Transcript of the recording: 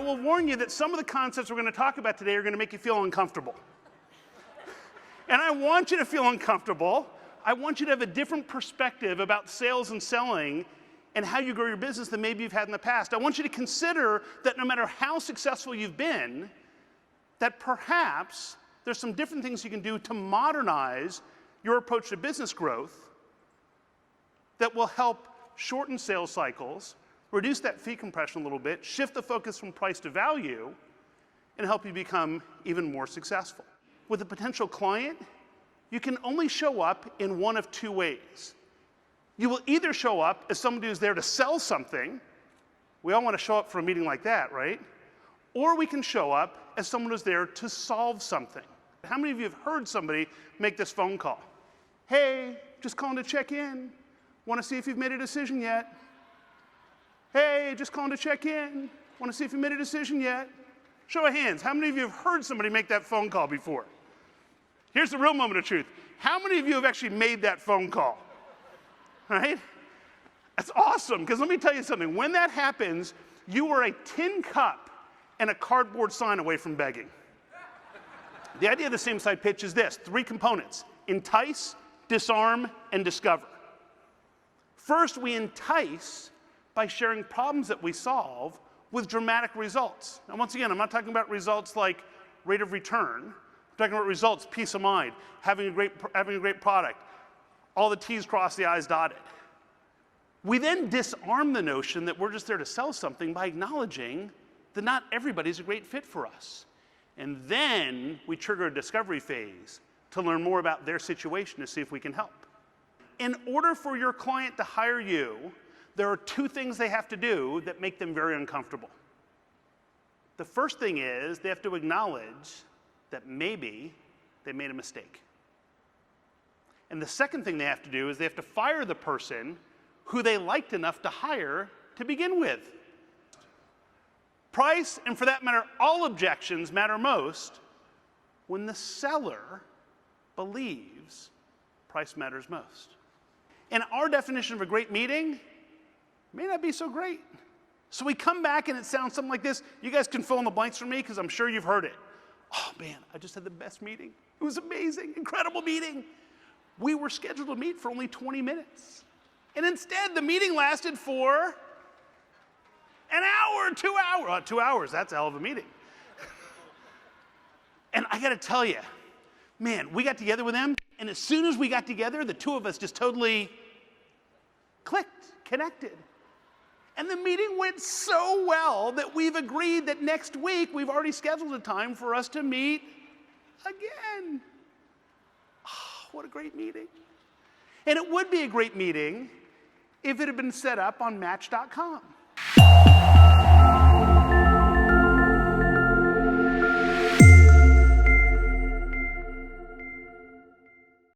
will warn you that some of the concepts we're going to talk about today are going to make you feel uncomfortable. And I want you to feel uncomfortable. I want you to have a different perspective about sales and selling and how you grow your business than maybe you've had in the past. I want you to consider that no matter how successful you've been, that perhaps there's some different things you can do to modernize your approach to business growth that will help shorten sales cycles, reduce that fee compression a little bit, shift the focus from price to value, and help you become even more successful. With a potential client, you can only show up in one of two ways. You will either show up as somebody who's there to sell something. We all want to show up for a meeting like that, right? Or we can show up as someone who's there to solve something. How many of you have heard somebody make this phone call? Hey, just calling to check in. Want to see if you've made a decision yet? Hey, just calling to check in. Want to see if you made a decision yet? Show of hands. How many of you have heard somebody make that phone call before? Here's the real moment of truth. How many of you have actually made that phone call? Right? That's awesome, because let me tell you something. When that happens, you are a tin cup and a cardboard sign away from begging. The idea of the same side pitch is this: 3 components: entice, disarm, and discover. First, we entice by sharing problems that we solve with dramatic results. Now, once again, I'm not talking about results like rate of return. I'm talking about results, peace of mind, having a great product, all the T's crossed, the I's dotted. We then disarm the notion that we're just there to sell something by acknowledging that not everybody's a great fit for us. And then we trigger a discovery phase to learn more about their situation to see if we can help. In order for your client to hire you, there are 2 things they have to do that make them very uncomfortable. The first thing is they have to acknowledge that maybe they made a mistake. And the second thing they have to do is they have to fire the person who they liked enough to hire to begin with. Price, and for that matter, all objections matter most when the seller believes price matters most. And our definition of a great meeting may not be so great. So we come back and it sounds something like this. You guys can fill in the blanks for me because I'm sure you've heard it. Oh man, I just had the best meeting. It was amazing, incredible meeting. We were scheduled to meet for only 20 minutes. And instead, the meeting lasted for an hour, 2 hours. 2 hours, that's a hell of a meeting. And I gotta tell you, man, we got together with them, and as soon as we got together, the 2 of us just totally clicked, connected. And the meeting went so well that we've agreed that next week we've already scheduled a time for us to meet again. Oh, what a great meeting. And it would be a great meeting if it had been set up on Match.com.